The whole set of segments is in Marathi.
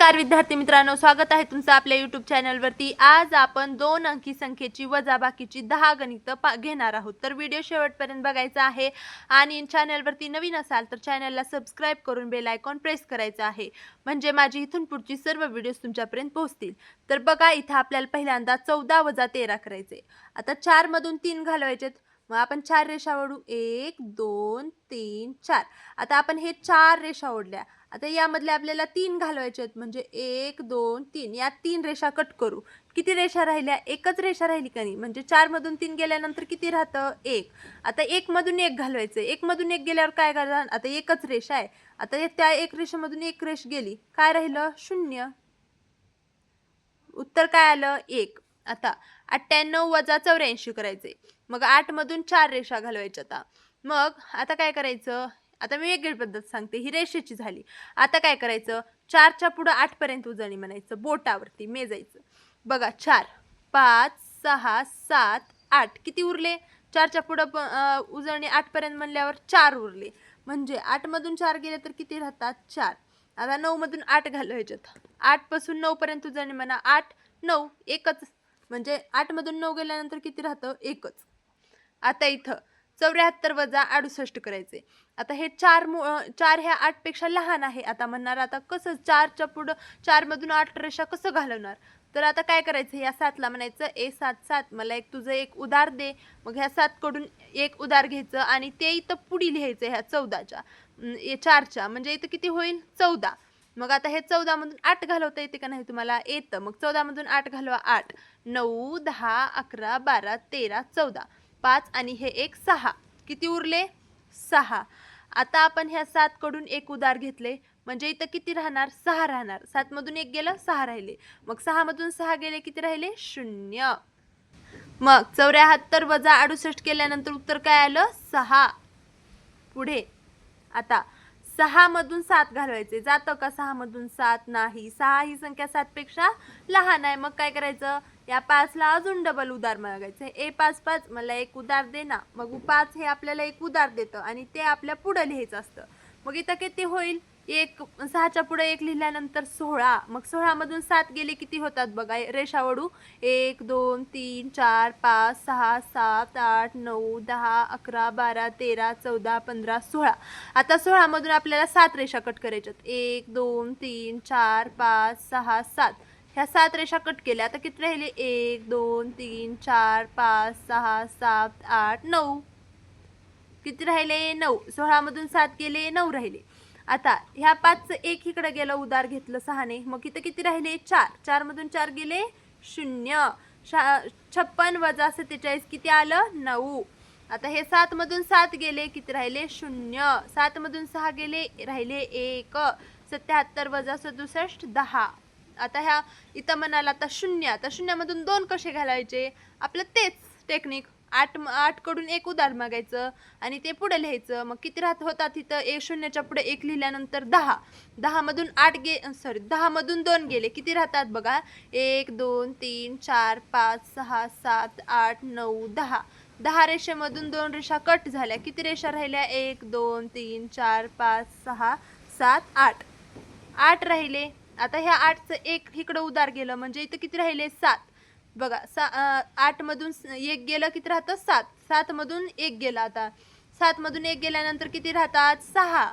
नमस्कार विद्यार्थी मित्रांनो, स्वागत आहे तुमचं आपल्या YouTube चॅनलवरती। आज आपण 2 अंकी संख्येची वजाबाकीची 10 गणितं घेणार आहोत। तर व्हिडिओ शेवटपर्यंत बघायचा आहे आणि चॅनलवरती नवीन असाल तर चॅनलला सबस्क्राइब करून बेल आयकॉन प्रेस करायचा आहे, म्हणजे माझी इथून पुढची सर्व व्हिडिओज तुमच्यापर्यंत पोहोचतील। तर बघा, इथे आपल्याला पहिल्यांदा 14 - 13 करायचे। आता 4 मधून 3 घालवायचेत, मग आपण 4 रेषा ओढू। 1 2 3 4। आता आपण हे 4 रेषा ओढल्या। आता यामधले आपल्याला 3 घालवायचे आहेत, म्हणजे 1 2 3 या 3 रेषा कट करू। किती रेषा राहिल्या? एकच रेषा राहिली का नाही, म्हणजे 4 मधून 3 गेल्यानंतर किती राहतं? 1। आता 1 मधून 1 घालवायचं। 1 मधून 1 गेल्यावर काय करणार? आता एकच रेषा आहे, आता त्या 1 रेषेमधून 1 रेष गेली, काय राहिलं? 0। उत्तर काय आलं? 1। आता 98 - 84 करायचे। मग 8 मधून 4 रेषा घालवायच्या। मग आता काय करायचं? आता मी वेगळी पद्धत सांगते, ही रेषेची झाली। आता काय करायचं? 4 च्या पुढे 8 पर्यंत उजळणी म्हणायचं, बोटावरती मेजायचं। बघा, 4 5 6 7 8 किती उरले? 4 च्या पुढे उजळणी 8 पर्यंत म्हणल्यावर 4 उरले, म्हणजे 8 मधून 4 गेले तर किती राहतात? 4। आता 9 मधून 8 घालवायचेत। 8 पासून 9 पर्यंत उजळणी म्हणा। 8 9 एकच, म्हणजे 8 मधून 9 गेल्यानंतर किती राहतं? एकच। आता इथं 74 - 68 करायचे। आता हे 4 ह्या 8 पेक्षा लहान आहे। आता म्हणणार, आता कसं 4 च्या पुढं 4 मधून 8 रेषा कसं घालवणार? तर आता काय करायचं? या 7 ला म्हणायचं, ए 7 7 मला तुझं एक उधार दे। मग ह्या 7 कडून एक उधार घ्यायचं आणि ते इथं पुढे लिहायचं ह्या 14च्या 4च्या, म्हणजे इथं किती होईल? 14। मग आता हे 14 मधून 8 घालवता येते का नाही तुम्हाला? येतं। मग 14 मधून 8 घालवा। 8 9 10 11 12 13 14, 5 आणि हे एक 6, किती उरले? 6। आता आपण ह्या 7 कडून एक उधार घेतले, म्हणजे इथं किती राहणार? 6 राहणार। 7 मधून 1 गेलं, 6 राहिले। मग 6 मधून 6 गेले, किती राहिले? 0। मग 74 - 68 केल्यानंतर उत्तर काय आलं? 6। पुढे आता 6 मधून 7 घालवायचे। जातं का 6 मधून 7? नाही। 6 ही संख्या 7 पेक्षा लहान आहे। मग काय करायचं? या 5 ला अजून डबल उधार मागायचं। ए 5 5 मला एक उधार दे ना। मग 5 हे आपल्याला एक उधार देतं आणि ते आपल्या पुढे लिहायचं असतं। मग इथं किती होईल? 6 च्या पुढे 1 लिहिल्यानंतर 16। मग 16 मधून 7 गेले, किती होतात बघा? रेषा ओढू। 1 2 3 4 5 6 7 8 9 10 11 12 13 14 15 16। आता 16 मधून आपल्याला 7 रेषा कट करायच्यात। 1 2 3 4 5 6 7 ह्या 7 रेषा कट केल्या। आता किती राहिले? 1 2 3 4 5 6 7 8 9, किती राहिले? 9। 16 मधून 7 गेले, 9 राहिले। आता ह्या 5 चं 1 इकडे गेलं, उधार घेतलं 6 ने, मग इथं किती राहिले? 4। 4 मधून 4 गेले, 0। 56 - 47 किती आलं? 9। आता हे 7 मधून 7 गेले, किती राहिले? 0। 7 मधून 6 गेले, राहिले 1। 77 - 67 10। आता ह्या इथं म्हणाल, आता 0। आता 0 मधून 2 कसे घालायचे? आपलं तेच टेक्निक। 8 कडून एक उधार मागायचं आणि ते पुढे लिहायचं। मग किती होतात इथं? 0 च्या पुढे 1 लिहिल्यानंतर 10। 10 मधून 10 मधून 2 गेले, किती राहतात बघा? 1 2 3 4 5 6 7 8 9 10। 10 रेषेमधून 2 रेषा कट झाल्या, किती रेषा राहिल्या? 1 2 3 4 5 6 7 8, 8 राहिले। आता ह्या 8चं 1 इकडं उधार गेलं, म्हणजे इथं किती राहिले? 7। बघा, 8 मधून 1 गेलं, किती राहतं? 7। 7 मधून 1 गेला। आता 7 मधून 1 गेल्यानंतर किती राहतात? 6।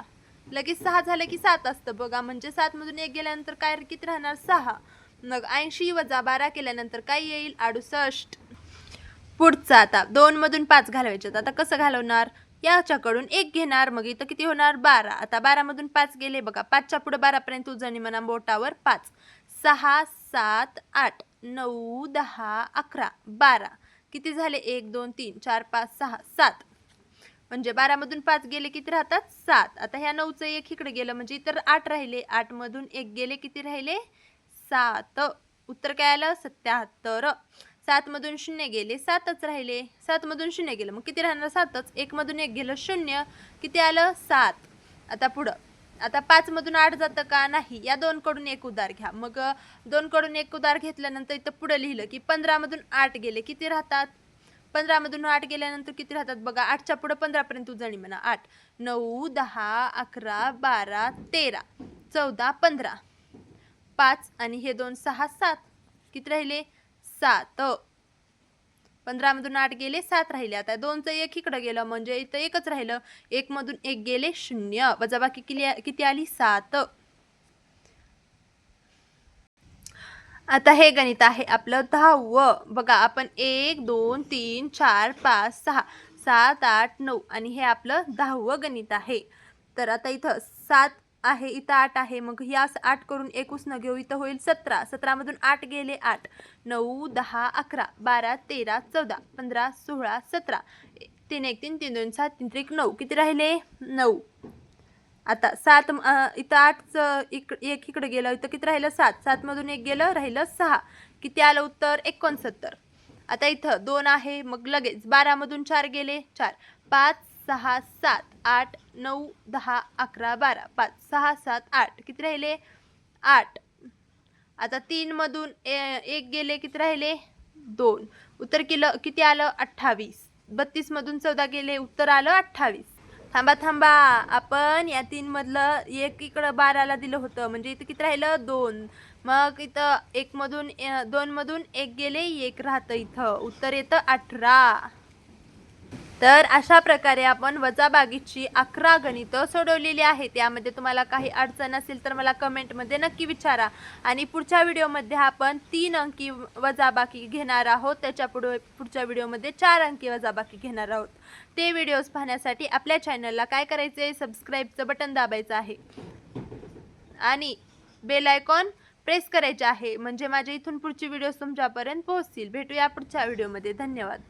लगेच 6 झालं की 7 असतं बघा, म्हणजे 7 मधून 1 गेल्यानंतर काय किती राहणार? 6। मग 80 - 12 केल्यानंतर काय येईल? 68। पुढचं आता 2 मधून 5 घालवायचे। आता कसं घालवणार? याच्याकडून 1 घेणार, मग इथं किती होणार? 12। आता 12 मधून 5 गेले, बघा 5 च्या पुढे 12 पर्यंत उजळणी म्हणा बोटावर। 5 6 7 8 9 10 11 12, किती झाले? 1 2 3 4 5 6 7, म्हणजे 12 मधून 5 गेले, किती राहतात? 7। आता ह्या 9चं 1 इकडे गेलं, म्हणजे इतर 8 राहिले। 8 मधून 1 गेले, किती राहिले? 7। उत्तर काय आलं? 77। 7 मधून 0 गेले, 7च राहिले। 7 मधून 0 गेलं, मग किती राहणार? 7च। 1 मधून 1 गेलं, 0, किती आलं? 7। आता पुढं, आता 5 मधून 8 जातं का? नाही। या 2 कडून एक उधार घ्या। मग 2 कडून एक उधार घेतल्यानंतर इथं पुढे लिहिलं की 15 मधून 8 गेले, किती राहतात? 15 मधून 8 गेल्यानंतर किती राहतात बघा? 8च्या पुढे 15 पर्यंत उजळणी म्हणा। 8 9 10 11 12 13 14 15, 5 आणि हे 2 6 7 किती राहिले 7. 15 मधून 8 गेले 7 राहिले. आता 2चं 1 इकडे गेलं म्हणजे इथं एकच राहिलं. 1 मधून 1 गेले 0. वजाबाकी किती आली 7. आता हे गणित आहे आपलं 10व. बघा आपण 1 2 3 4 5 6 7 8 9 आणि हे आपलं 10व गणित आहे. तर आता इथं 7 आहे, इथं 8 आहे. मग या 8 करून 1 उसनं घेऊ, इथं होईल 17. 17 मधून 8 गेले 8. 9 10 11 12 13 14 15 16 17. 3 1 3 3 2 7 3 3 9 किती राहिले 9. आता 7 इथं 8चं एक इकडे गेलं, इथं किती राहिलं 7. 7 मधून 1 गेलं राहिलं 6. किती आलं उत्तर 69. आता इथं 2 आहे, मग लगेच 12 मधून 4 गेले 4. 5 6 7 8 9 10 11 12. 5 6 7 8 किती राहिले 8. आता 3 मधून 1 गेले किती राहिले 2. उत्तर किती आलं 28. 32 मधून 14 गेले उत्तर आलं 28. थांबा आपण या 3 मधलं 1 इकडं 12ला दिलं होतं म्हणजे इथं किती राहिलं 2. मग इथं 1 मधून 2 मधून 1 गेले 1 राहतं, इथं उत्तर येतं 18. तर अशा प्रकारे आपण वजाबाकीची 11 गणितं सोडवलेली आहेत. यामध्ये तुम्हाला काही अडचण असेल तर मला कमेंटमध्ये नक्की विचारा. आणि पुढच्या व्हिडिओमध्ये आपण 3 अंकी वजाबाकी घेणार आहोत. पुढच्या व्हिडिओमध्ये 4 अंकी वजाबाकी घेणार आहोत. ते व्हिडिओज पाहण्यासाठी आपल्या चॅनलला काय करायचे, सबस्क्राईबचं बटन दाबायचं आहे आणि बेल आयकॉन प्रेस करायचे आहे, म्हणजे माझ्या इथून पुढची व्हिडिओज तुमच्यापर्यंत पोहोचतील. भेटूया पुढच्या व्हिडिओमध्ये. धन्यवाद.